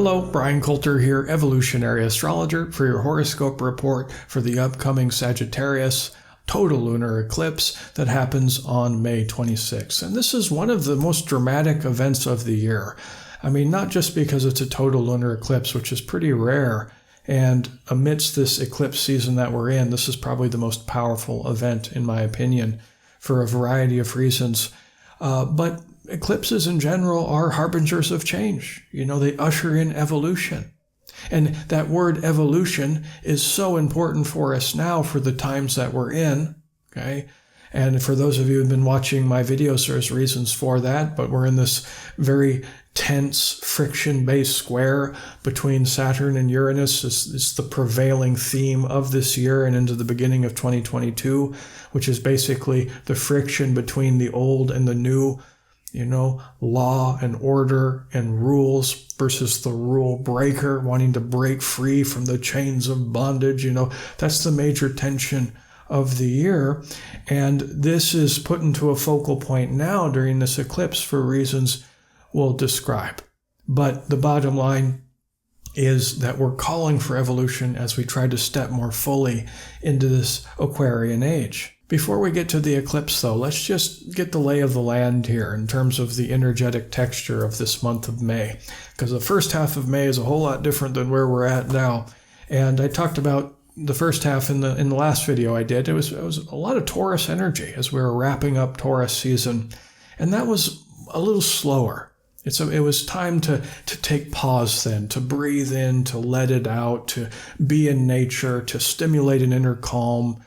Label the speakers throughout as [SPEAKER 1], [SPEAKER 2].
[SPEAKER 1] Hello, Bryan Colter here, evolutionary astrologer, for your horoscope report for the upcoming Sagittarius total lunar eclipse that happens on May 26th. And this is one of the most dramatic events of the year. I mean, not just because it's a total lunar eclipse, which is pretty rare, and amidst this eclipse season that we're in, this is probably the most powerful event, in my opinion, for a variety of reasons. But eclipses in general are harbingers of change. You know, they usher in evolution. And that word evolution is so important for us now for the times that we're in, okay? And for those of you who've been watching my videos, there's reasons for that, but we're in this very tense, friction-based square between Saturn and Uranus. It's the prevailing theme of this year and into the beginning of 2022, which is basically the friction between the old and the new, you know, law and order and rules versus the rule breaker wanting to break free from the chains of bondage. You know, that's the major tension of the year. And this is put into a focal point now during this eclipse for reasons we'll describe. But the bottom line is that we're calling for evolution as we try to step more fully into this Aquarian age. Before we get to the eclipse, though, let's just get the lay of the land here in terms of the energetic texture of this month of May, because the first half of May is a whole lot different than where we're at now. And I talked about the first half in the last video I did. It was a lot of Taurus energy as we were wrapping up Taurus season, and that was a little slower. It was time to take pause then, to breathe in, to let it out, to be in nature, to stimulate an inner calm,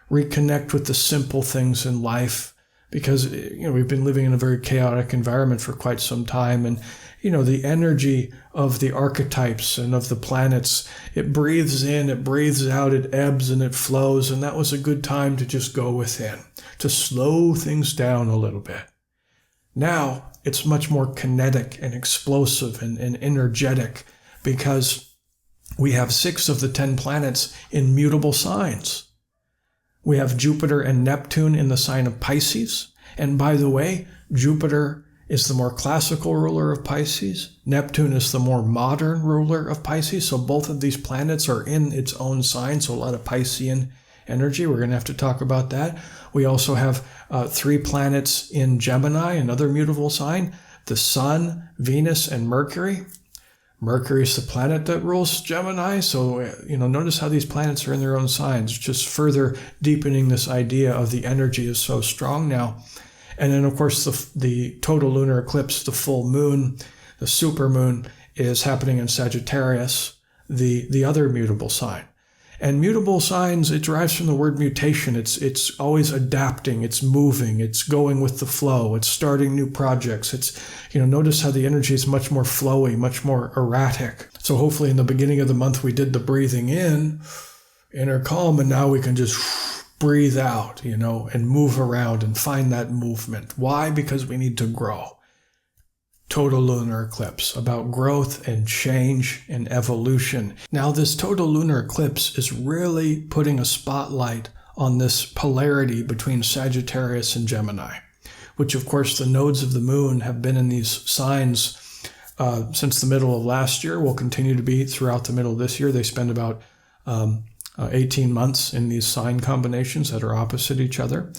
[SPEAKER 1] reconnect with the simple things in life, because, you know, we've been living in a very chaotic environment for quite some time. And, you know, the energy of the archetypes and of the planets, it breathes in, it breathes out, it ebbs and it flows. And that was a good time to just go within, to slow things down a little bit. Now it's much more kinetic and explosive and energetic, because we have 6 of the 10 planets in mutable signs. We have Jupiter and Neptune in the sign of Pisces. And by the way, Jupiter is the more classical ruler of Pisces. Neptune is the more modern ruler of Pisces. So both of these planets are in its own sign. So a lot of Piscean energy. We're going to have to talk about that. We also have 3 planets in Gemini, another mutable sign. The Sun, Venus, and Mercury. Mercury is the planet that rules Gemini, so, you know, notice how these planets are in their own signs, just further deepening this idea of the energy is so strong now. And then, of course, the total lunar eclipse, the full moon, the supermoon, is happening in Sagittarius, the other mutable sign. And mutable signs, it derives from the word mutation. It's always adapting, it's moving, it's going with the flow, it's starting new projects. It's, you know, notice how the energy is much more flowy, much more erratic. So hopefully in the beginning of the month we did the breathing in, inner calm, and now we can just breathe out, you know, and move around and find that movement. Why? Because we need to grow. Total lunar eclipse, about growth and change and evolution. Now, this total lunar eclipse is really putting a spotlight on this polarity between Sagittarius and Gemini, which, of course, the nodes of the moon have been in these signs since the middle of last year, will continue to be throughout the middle of this year. They spend about 18 months in these sign combinations that are opposite each other.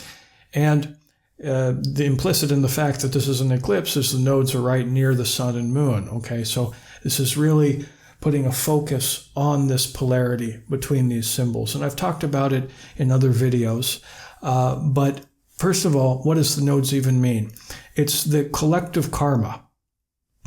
[SPEAKER 1] And the implicit in the fact that this is an eclipse is the nodes are right near the sun and moon. Okay, so this is really putting a focus on this polarity between these symbols. And I've talked about it in other videos. But first of all, what does the nodes even mean? It's the collective karma.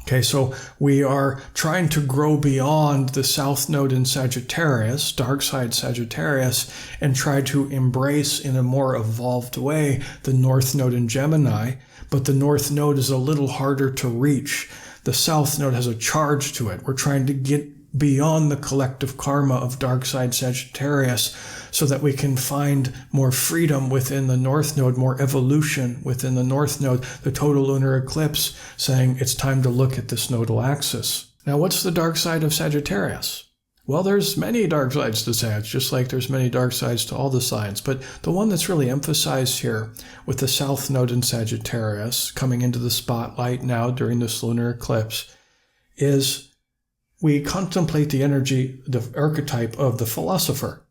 [SPEAKER 1] Okay, so we are trying to grow beyond the south node in Sagittarius, dark side Sagittarius, and try to embrace in a more evolved way the north node in Gemini. But the north node is a little harder to reach. The south node has a charge to it. We're trying to get beyond the collective karma of dark side Sagittarius so that we can find more freedom within the north node, more evolution within the north node. The total lunar eclipse saying it's time to look at this nodal axis. Now, what's the dark side of Sagittarius? Well, there's many dark sides to Sag, just like there's many dark sides to all the signs. But the one that's really emphasized here with the south node in Sagittarius coming into the spotlight now during this lunar eclipse is we contemplate the energy, the archetype of the philosopher.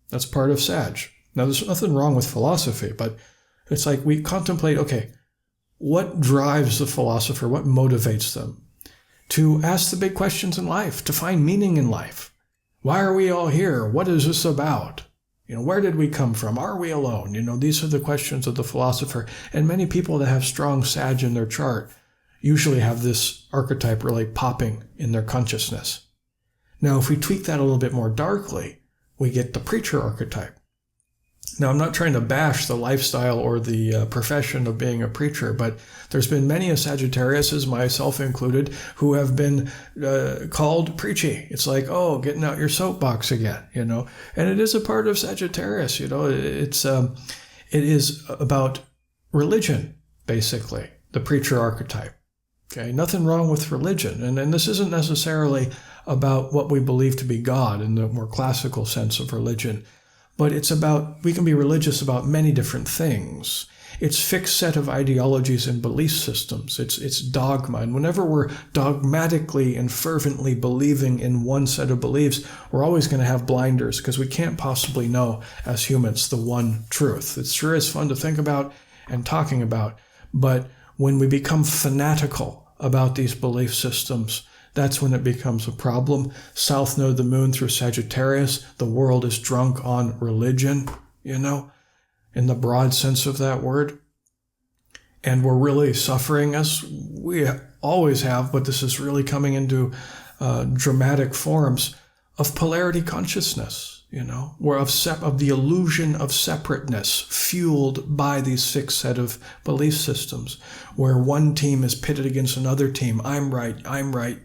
[SPEAKER 1] That's part of Sag. Now, there's nothing wrong with philosophy, but it's like we contemplate, okay, what drives the philosopher? What motivates them? To ask the big questions in life, to find meaning in life. Why are we all here? What is this about? Where did we come from? Are we alone? These are the questions of the philosopher. And many people that have strong Sag in their chart usually have this archetype really popping in their consciousness. Now, if we tweak that a little bit more darkly, we get the preacher archetype. Now, I'm not trying to bash the lifestyle or the profession of being a preacher, but there's been many a Sagittarius, myself included, who have been called preachy. It's like, oh, getting out your soapbox again, and it is a part of Sagittarius. It is about religion, basically, the preacher archetype. Okay, nothing wrong with religion, and this isn't necessarily about what we believe to be God in the more classical sense of religion. But it's about, we can be religious about many different things. It's fixed set of ideologies and belief systems. It's dogma. And whenever we're dogmatically and fervently believing in one set of beliefs, we're always going to have blinders because we can't possibly know as humans the one truth. It sure is fun to think about and talking about. But when we become fanatical about these belief systems, that's when it becomes a problem. South node of the moon through Sagittarius, the world is drunk on religion, in the broad sense of that word. And we're really suffering, as we always have, but this is really coming into dramatic forms of polarity consciousness, where of the illusion of separateness fueled by these fixed set of belief systems, where one team is pitted against another team. I'm right,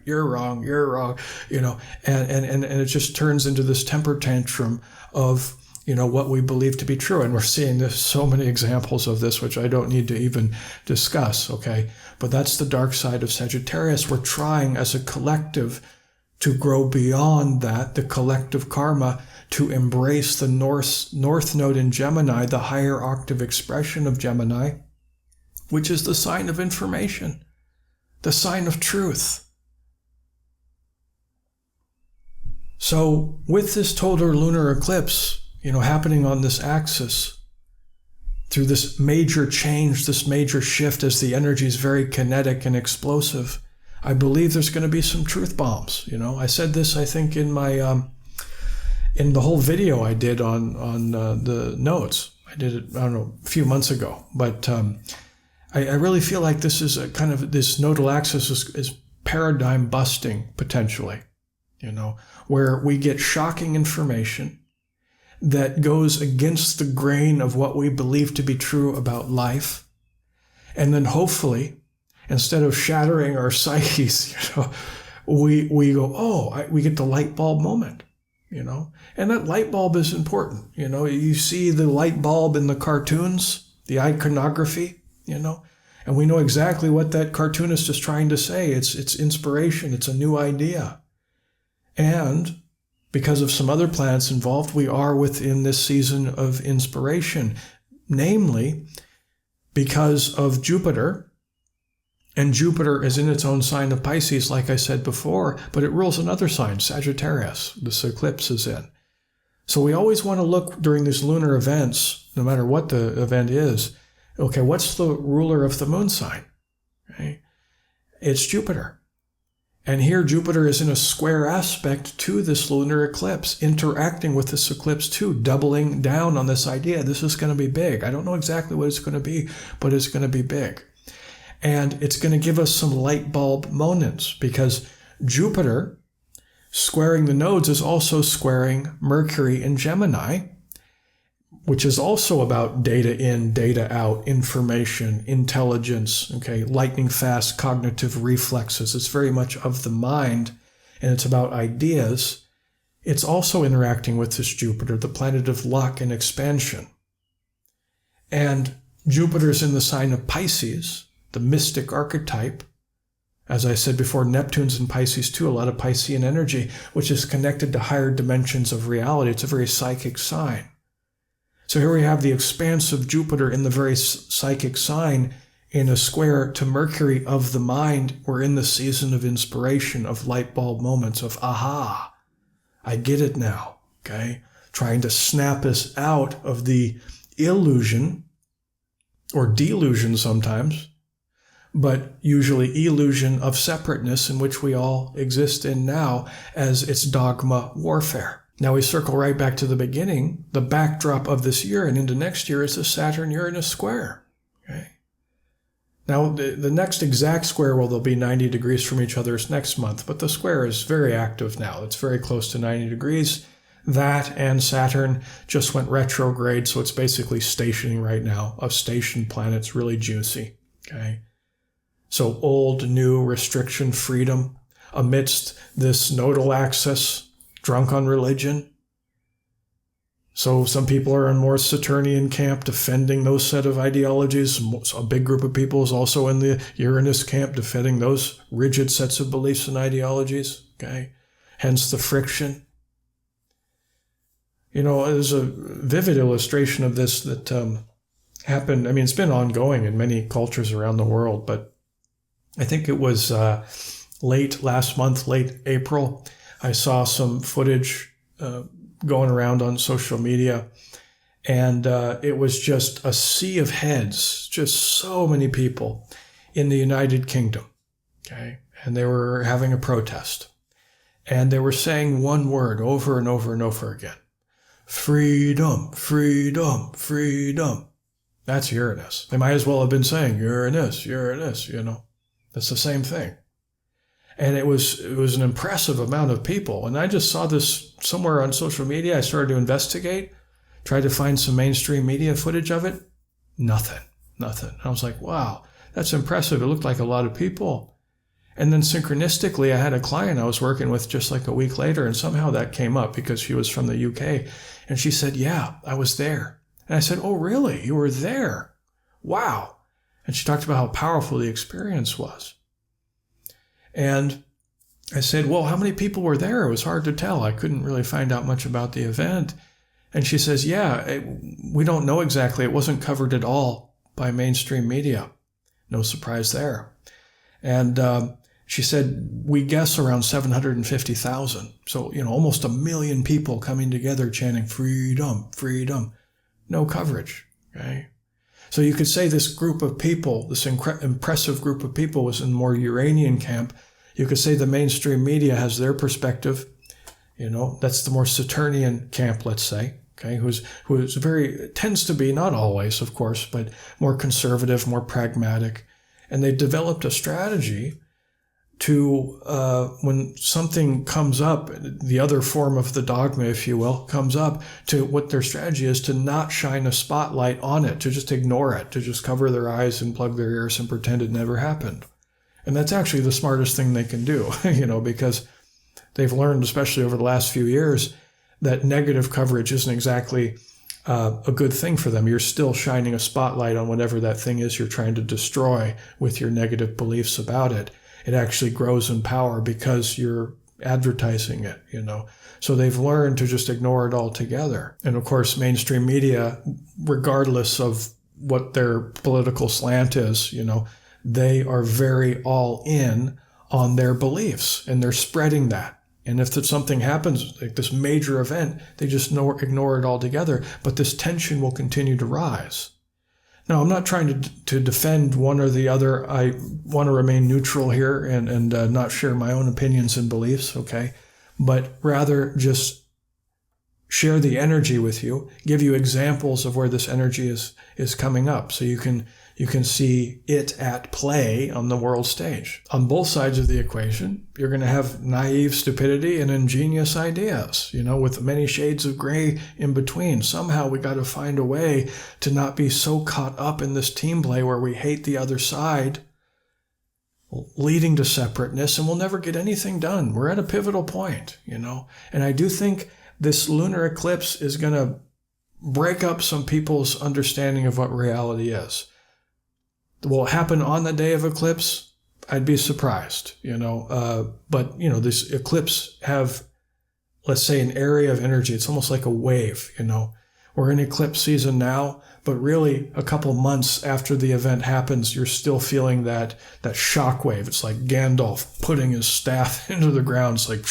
[SPEAKER 1] you're wrong, and it just turns into this temper tantrum of, what we believe to be true. And we're seeing this, so many examples of this, which I don't need to even discuss, okay? But that's the dark side of Sagittarius. We're trying as a collective to grow beyond that, the collective karma, to embrace the north node in Gemini, the higher octave expression of Gemini, which is the sign of information, the sign of truth. So with this total lunar eclipse, happening on this axis, through this major change, this major shift, as the energy is very kinetic and explosive, I believe there's going to be some truth bombs. I said this, I think, in my in the whole video I did on the nodes. I did it, a few months ago. But I really feel like this is a kind of, this nodal axis is paradigm busting, potentially, where we get shocking information that goes against the grain of what we believe to be true about life. And then hopefully, instead of shattering our psyches, we go, we get the light bulb moment, and that light bulb is important. You see the light bulb in the cartoons, the iconography, and we know exactly what that cartoonist is trying to say. It's inspiration. It's a new idea. And because of some other planets involved, we are within this season of inspiration, namely because of Jupiter. And Jupiter is in its own sign of Pisces, like I said before, but it rules another sign, Sagittarius, this eclipse is in. So we always want to look during these lunar events, no matter what the event is, okay, what's the ruler of the moon sign? Okay? It's Jupiter. And here Jupiter is in a square aspect to this lunar eclipse, interacting with this eclipse too, doubling down on this idea. This is going to be big. I don't know exactly what it's going to be, but it's going to be big. And it's going to give us some light bulb moments, because Jupiter squaring the nodes is also squaring Mercury in Gemini, which is also about data in, data out, information, intelligence, okay, lightning fast cognitive reflexes. It's very much of the mind, and it's about ideas. It's also interacting with this Jupiter, the planet of luck and expansion. And Jupiter's in the sign of Pisces, the mystic archetype. As I said before, Neptune's in Pisces too, a lot of Piscean energy, which is connected to higher dimensions of reality. It's a very psychic sign. So here we have the expanse of Jupiter in the very psychic sign, in a square to Mercury of the mind. We're in the season of inspiration, of light bulb moments, of aha, I get it now, okay? Trying to snap us out of the illusion, or delusion sometimes, but usually illusion of separateness in which we all exist in now as its dogma warfare. Now we circle right back to the beginning. The backdrop of this year and into next year is the Saturn-Uranus square. Okay. Now the next exact square, well, they'll be 90 degrees from each other is next month, but the square is very active now. It's very close to 90 degrees. That and Saturn just went retrograde, so it's basically stationing right now. A stationed planet's really juicy. Okay. So old, new, restriction, freedom amidst this nodal axis, drunk on religion. So some people are in more Saturnian camp defending those set of ideologies. A big group of people is also in the Uranus camp defending those rigid sets of beliefs and ideologies. Okay, hence the friction. You know, there's a vivid illustration of this that happened. I mean, it's been ongoing in many cultures around the world, but I think it was late last month, late April, I saw some footage going around on social media, and it was just a sea of heads, just so many people in the United Kingdom, okay? And they were having a protest, and they were saying one word over and over and over again. Freedom, freedom, freedom. That's Uranus. They might as well have been saying Uranus, Uranus, you know. That's the same thing. And it was an impressive amount of people. And I just saw this somewhere on social media. I started to investigate, tried to find some mainstream media footage of it. Nothing. I was like, wow, that's impressive. It looked like a lot of people. And then synchronistically, I had a client I was working with just like a week later, and somehow that came up because she was from the UK. And she said, yeah, I was there. And I said, oh, really? You were there? Wow. And she talked about how powerful the experience was. And I said, well, how many people were there? It was hard to tell. I couldn't really find out much about the event. And she says, yeah, we don't know exactly. It wasn't covered at all by mainstream media. No surprise there. And she said, we guess around 750,000. So, you know, almost 1 million people coming together chanting freedom, freedom. No coverage, okay? So you could say this group of people, this impressive group of people was in more Uranian camp. You could say the mainstream media has their perspective. You know, that's the more Saturnian camp, let's say, okay, who's very, tends to be, not always, of course, but more conservative, more pragmatic. And they developed a strategy to, when something comes up, the other form of the dogma, if you will, comes up, to what their strategy is to not shine a spotlight on it, to just ignore it, to just cover their eyes and plug their ears and pretend it never happened. And that's actually the smartest thing they can do, you know, because they've learned, especially over the last few years, that negative coverage isn't exactly a good thing for them. You're still shining a spotlight on whatever that thing is you're trying to destroy with your negative beliefs about it. It actually grows in power because you're advertising it, you know. So they've learned to just ignore it altogether. And of course, mainstream media, regardless of what their political slant is, you know, they are very all in on their beliefs, and they're spreading that. And if something happens, like this major event, they just ignore it altogether. But this tension will continue to rise. Now, I'm not trying to defend one or the other. I want to remain neutral here and not share my own opinions and beliefs, okay? But rather just share the energy with you, give you examples of where this energy is coming up, so you can see it at play on the world stage. On both sides of the equation, you're going to have naive stupidity and ingenious ideas, you know, with many shades of gray in between. Somehow we got to find a way to not be so caught up in this team play where we hate the other side, leading to separateness, and we'll never get anything done. We're at a pivotal point, you know, and I do think this lunar eclipse is going to break up some people's understanding of what reality is. Will it happen on the day of eclipse? I'd be surprised, you know. But, you know, this eclipse have, let's say, an area of energy. It's almost like a wave, you know. We're in eclipse season now, but really a couple months after the event happens, you're still feeling that shock wave. It's like Gandalf putting his staff into the ground. It's like,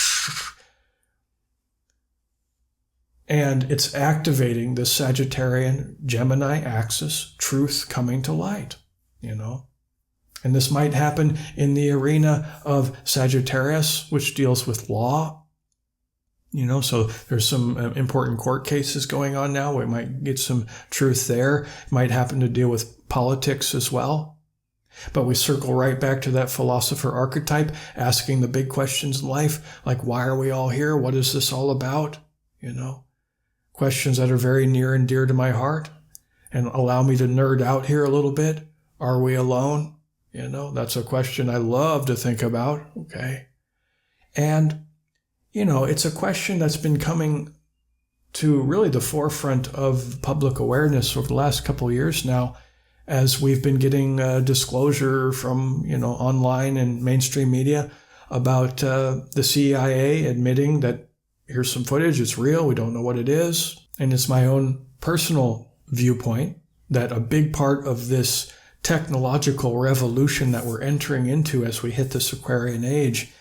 [SPEAKER 1] and it's activating the Sagittarian-Gemini axis, truth coming to light, And this might happen in the arena of Sagittarius, which deals with law. So there's some important court cases going on now. We might get some truth there. It might happen to deal with politics as well. But we circle right back to that philosopher archetype, asking the big questions in life, like, why are we all here? What is this all about? Questions that are very near and dear to my heart, and allow me to nerd out here a little bit. Are we alone? That's a question I love to think about. Okay. And it's a question that's been coming to really the forefront of public awareness over the last couple of years now, as we've been getting disclosure from, online and mainstream media about the CIA admitting that here's some footage, it's real, we don't know what it is. And it's my own personal viewpoint that a big part of this technological revolution that we're entering into as we hit this Aquarian age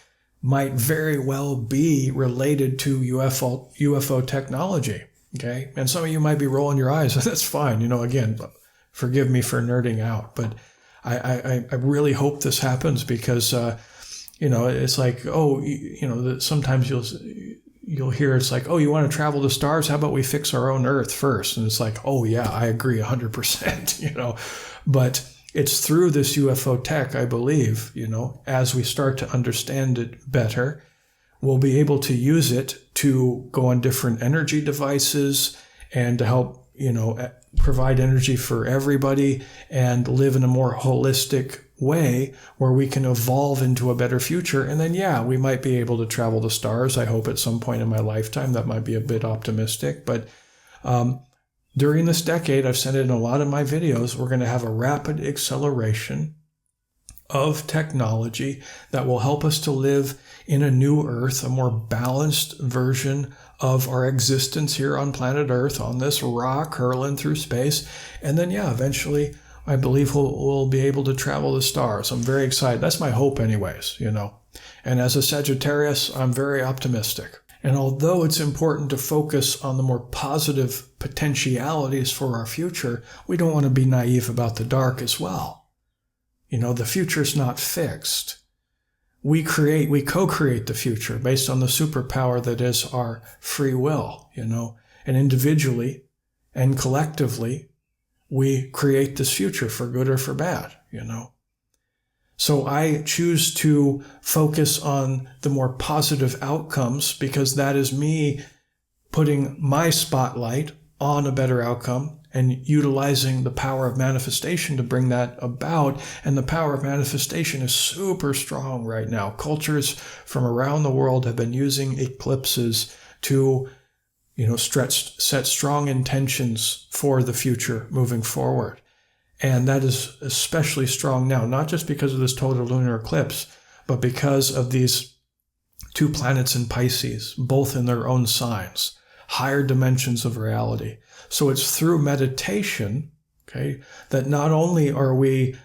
[SPEAKER 1] might very well be related to UFO technology, okay? And some of you might be rolling your eyes, and that's fine. Again, forgive me for nerding out, but I really hope this happens because, it's like, sometimes you'll hear it's like, oh, you want to travel to stars? How about we fix our own Earth first? And it's like, oh, yeah, I agree 100%, But it's through this UFO tech, I believe, as we start to understand it better, we'll be able to use it to go on different energy devices and to help, provide energy for everybody and live in a more holistic way where we can evolve into a better future. And then, we might be able to travel to stars. I hope at some point in my lifetime. That might be a bit optimistic, but during this decade, I've said it in a lot of my videos, we're going to have a rapid acceleration of technology that will help us to live in a new Earth, a more balanced version of our existence here on planet Earth, on this rock hurling through space. And then, eventually, I believe we'll be able to travel to stars. I'm very excited. That's my hope anyways, And as a Sagittarius, I'm very optimistic. And although it's important to focus on the more positive potentialities for our future, we don't want to be naive about the dark as well. The future's not fixed. We co-create the future based on the superpower that is our free will, and individually and collectively, we create this future for good or for bad, So I choose to focus on the more positive outcomes because that is me putting my spotlight on a better outcome and utilizing the power of manifestation to bring that about. And the power of manifestation is super strong right now. Cultures from around the world have been using eclipses to, set strong intentions for the future moving forward. And that is especially strong now, not just because of this total lunar eclipse, but because of these two planets in Pisces, both in their own signs, higher dimensions of reality. So it's through meditation, okay, that not only are we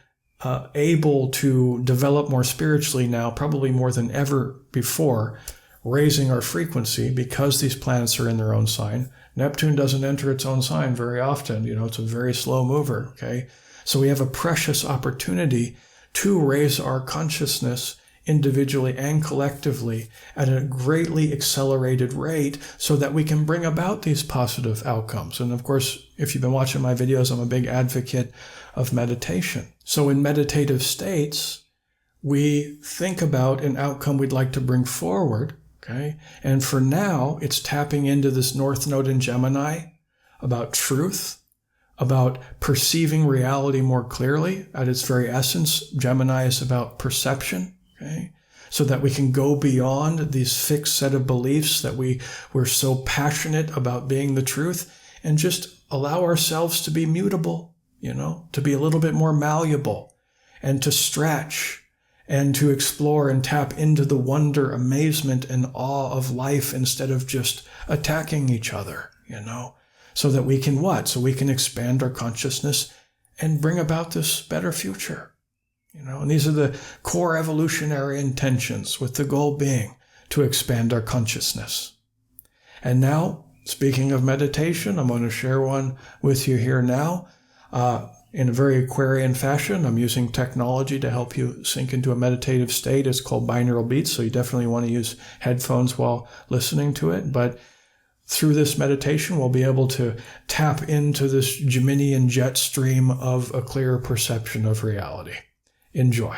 [SPEAKER 1] able to develop more spiritually now, probably more than ever before, raising our frequency because these planets are in their own sign. Neptune doesn't enter its own sign very often. It's a very slow mover, okay? So we have a precious opportunity to raise our consciousness individually and collectively at a greatly accelerated rate so that we can bring about these positive outcomes. And of course, if you've been watching my videos, I'm a big advocate of meditation. So in meditative states, we think about an outcome we'd like to bring forward, okay? And for now, it's tapping into this North Node in Gemini about truth, about perceiving reality more clearly at its very essence. Gemini is about perception, okay? So that we can go beyond these fixed set of beliefs that we're so passionate about being the truth and just allow ourselves to be mutable, to be a little bit more malleable and to stretch and to explore and tap into the wonder, amazement, and awe of life instead of just attacking each other, so that we can what? So we can expand our consciousness and bring about this better future. And these are the core evolutionary intentions, with the goal being to expand our consciousness. And now, speaking of meditation, I'm going to share one with you here now. In a very Aquarian fashion, I'm using technology to help you sink into a meditative state. It's called binaural beats, so you definitely want to use headphones while listening to it. But through this meditation, we'll be able to tap into this Geminian jet stream of a clearer perception of reality. Enjoy.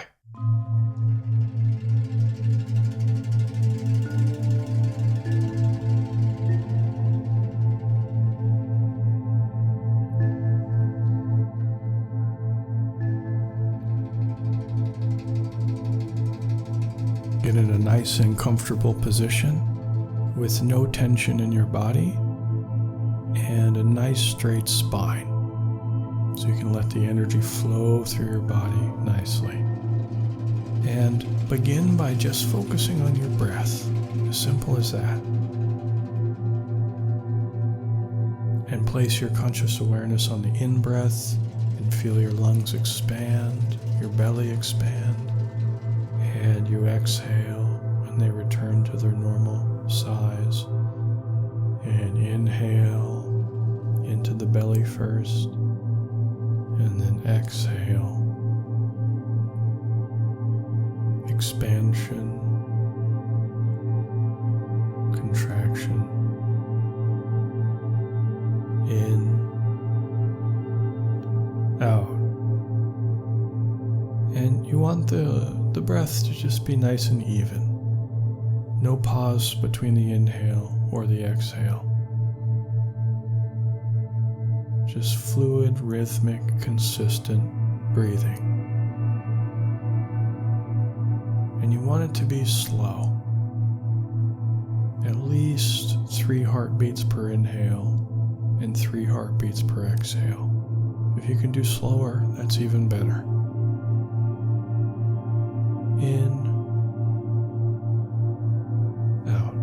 [SPEAKER 1] Get in a nice and comfortable position with no tension in your body and a nice straight spine, so you can let the energy flow through your body nicely. And begin by just focusing on your breath, as simple as that. And place your conscious awareness on the in-breath and feel your lungs expand, your belly expand, and you exhale when they return to their normal size. And inhale into the belly first, and then exhale. Expansion, contraction, in, out. And you want the breath to just be nice and even. No pause between the inhale or the exhale. Just fluid, rhythmic, consistent breathing. And you want it to be slow. At least 3 heartbeats per inhale and 3 heartbeats per exhale. If you can do slower, that's even better. In, out.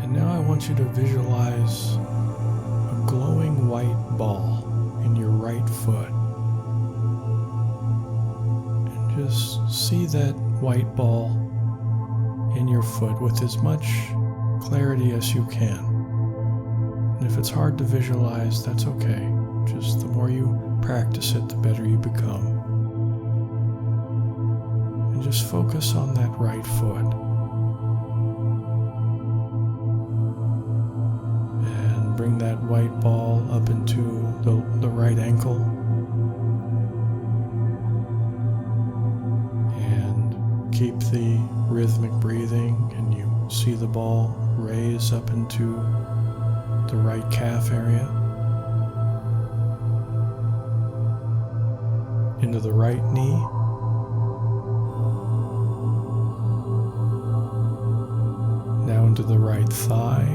[SPEAKER 1] And now I want you to visualize a glowing white ball in your right foot. And just see that white ball in your foot with as much clarity as you can. And if it's hard to visualize, that's okay. Just the more you practice it, the better you become. And just focus on that right foot. And bring that white ball up into the right ankle. And keep the rhythmic breathing, and you see the ball raise up into the right calf area. Into the right knee, now into the right thigh,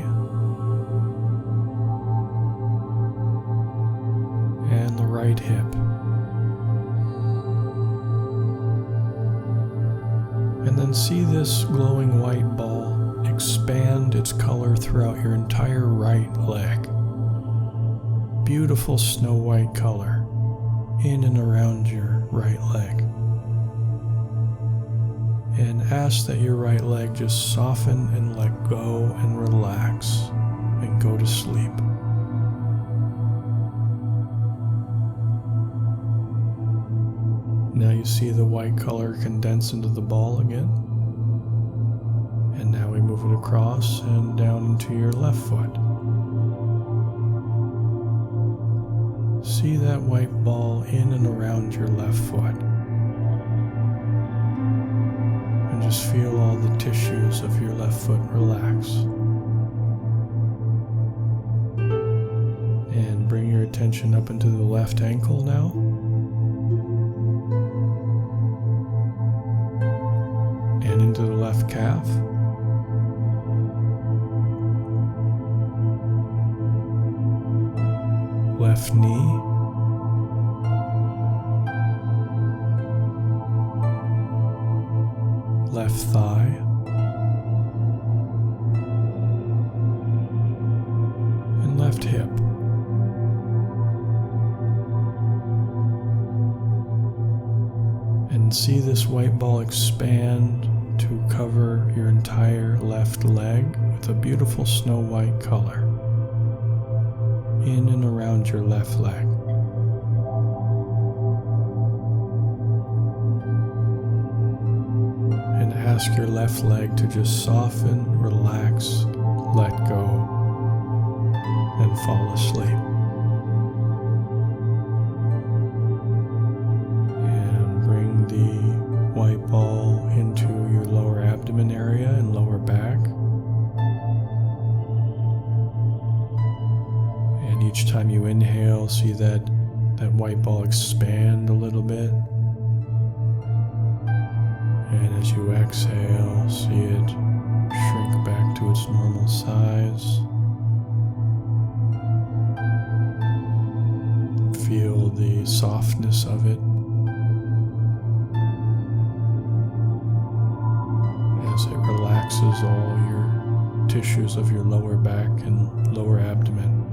[SPEAKER 1] and the right hip. And then see this glowing white ball expand its color throughout your entire right leg. Beautiful snow white color in and around your right leg. And ask that your right leg just soften and let go and relax and go to sleep. Now you see the white color condense into the ball again. And now we move it across and down into your left foot. See that white ball in and around your left foot. And just feel all the tissues of your left foot relax. And bring your attention up into the left ankle now. And into the left calf. Left knee. Left thigh. And see this white ball expand to cover your entire left leg with a beautiful snow white color in and around your left leg. And ask your left leg to just soften, relax, let go, and fall asleep. And bring the white ball into your lower abdomen area and lower back. And each time you inhale, see that white ball expand a little bit. And as you exhale, see it shrink back to its normal size. Feel the softness of it as it relaxes all your tissues of your lower back and lower abdomen.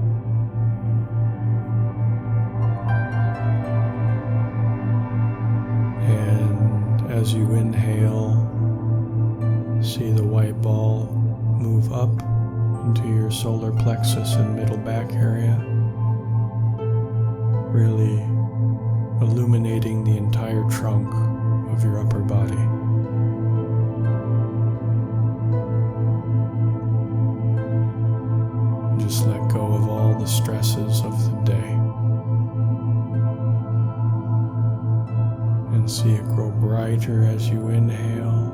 [SPEAKER 1] And as you inhale, see the white ball move up into your solar plexus and middle back area, really illuminating the entire trunk of your upper body. Just let go of all the stresses of the day and see it grow brighter as you inhale,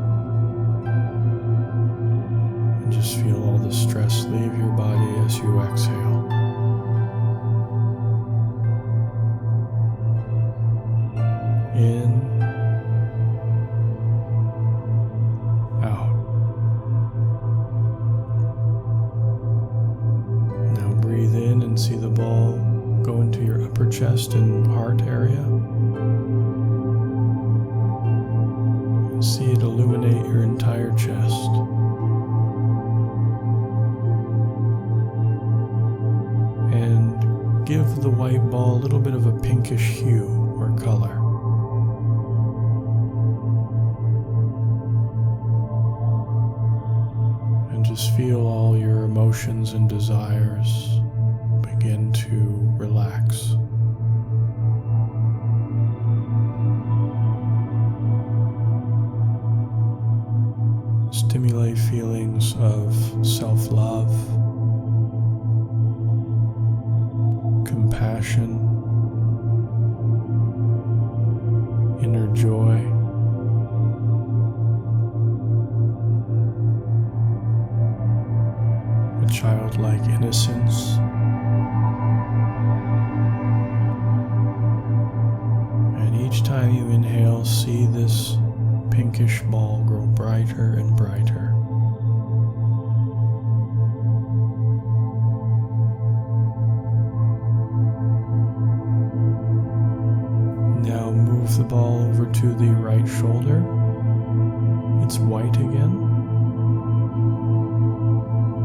[SPEAKER 1] and just feel all the stress leave your body as you exhale. In, out. Now breathe in and see the ball go into your upper chest and heart area. And see it illuminate your entire chest. And give the white ball a little bit of a pinkish hue or color. Just feel all your emotions and desires begin to relax. Stimulate feelings of self-love, compassion, inner joy, childlike innocence, and each time you inhale, see this pinkish ball grow brighter and brighter. Now move the ball over to the right shoulder. It's white again.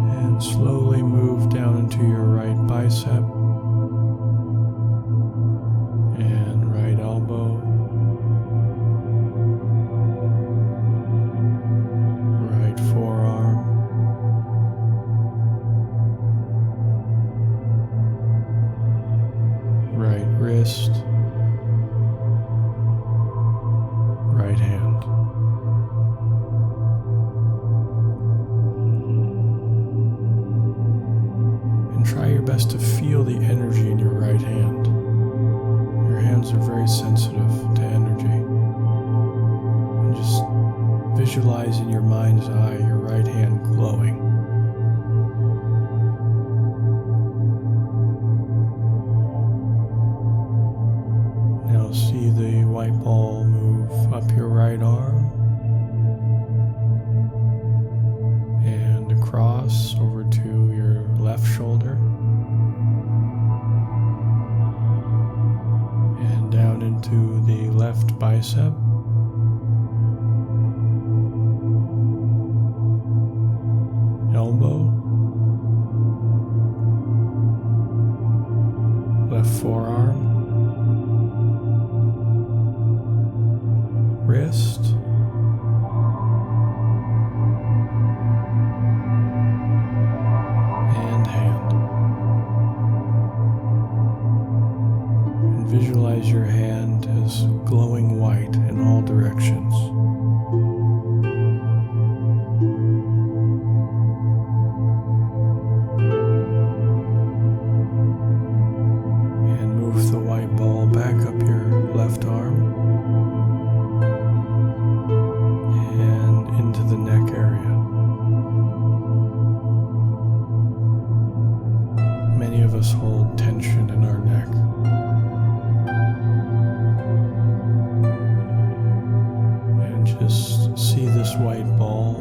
[SPEAKER 1] And slowly move down into your right bicep and right elbow, right forearm, right wrist, right hand. Try your best to feel the energy in your right hand. Your hands are very sensitive to energy. And just visualize in your mind's eye your right hand glowing. Now see the white ball move up your right arm and across over to your left shoulder and down into the left bicep, elbow, left forearm, visualize your hand as glowing white in all directions. And move the white ball back up your left arm and into the neck area. Many of us hold tension in our neck. And just see this white ball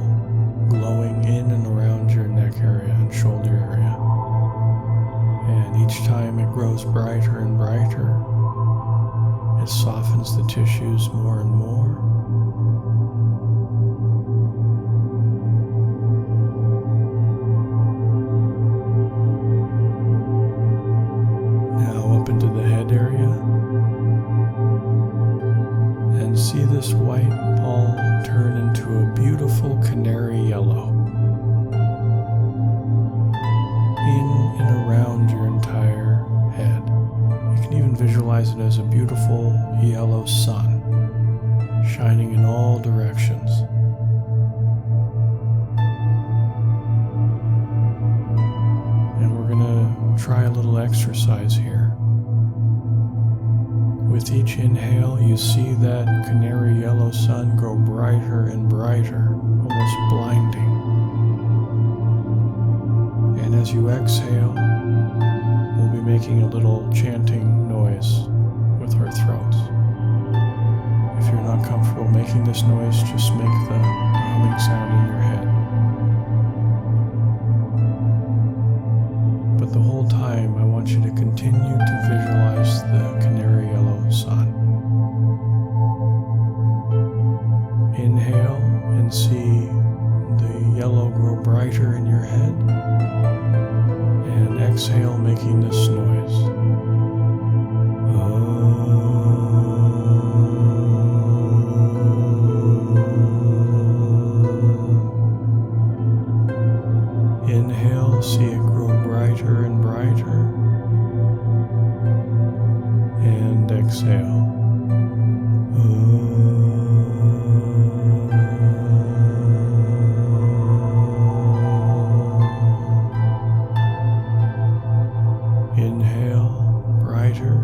[SPEAKER 1] glowing in and around your neck area and shoulder area. And each time it grows brighter and brighter, it softens the tissues more and more. Into the head area and see this white ball turn into a beautiful canary yellow in and around your entire head. You can even visualize it as a beautiful yellow sun shining in all directions. And we're going to try a little exercise here. With each inhale, you see that canary yellow sun grow brighter and brighter, almost blinding. And as you exhale, we'll be making a little chanting noise with our throats. If you're not comfortable making this noise, just make the humming sound in your head. But the whole time, I want you to continue to visualize the canary yellow sun. Inhale and see the yellow grow brighter in your head. And exhale, making this noise. Inhale, see it grow brighter and brighter. And exhale. Inhale, brighter.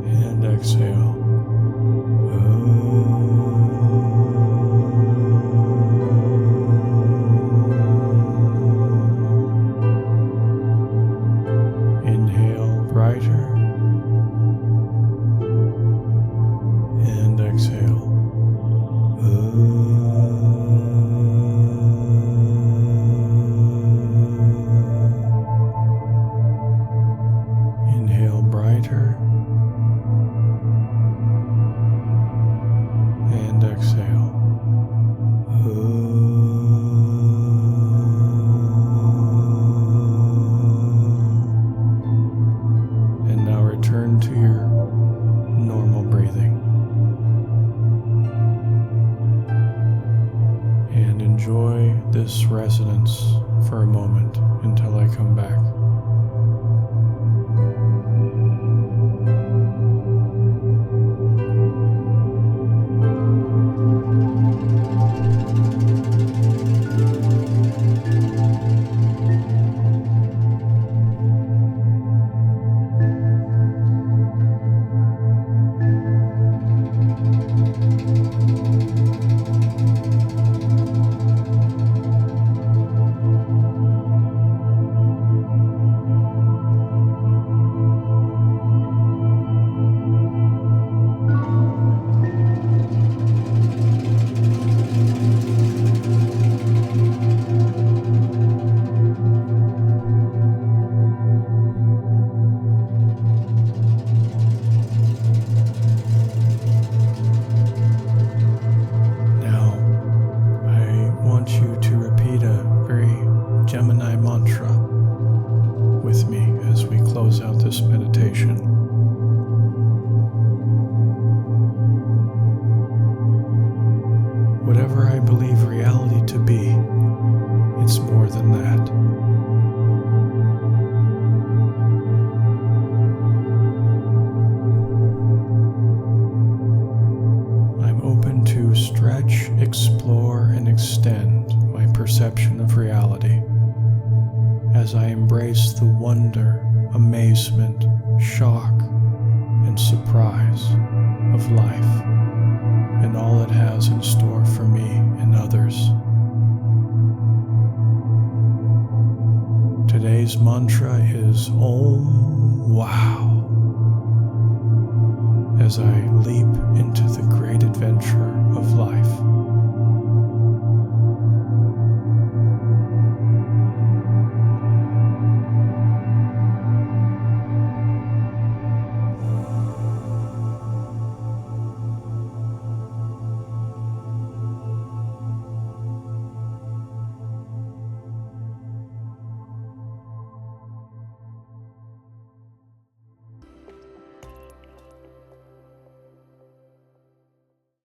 [SPEAKER 1] And exhale. Inhale, brighter. And exhale. Inhale, brighter. And exhale. And now return to your normal breathing. And enjoy this resonance for a moment until I come back. Whatever I believe reality to be, it's more than that. as I embrace the wonder, amazement, shock, and surprise of life and all it has in store for me and others. Today's mantra is Om Wow, as I leap into the great adventure of life.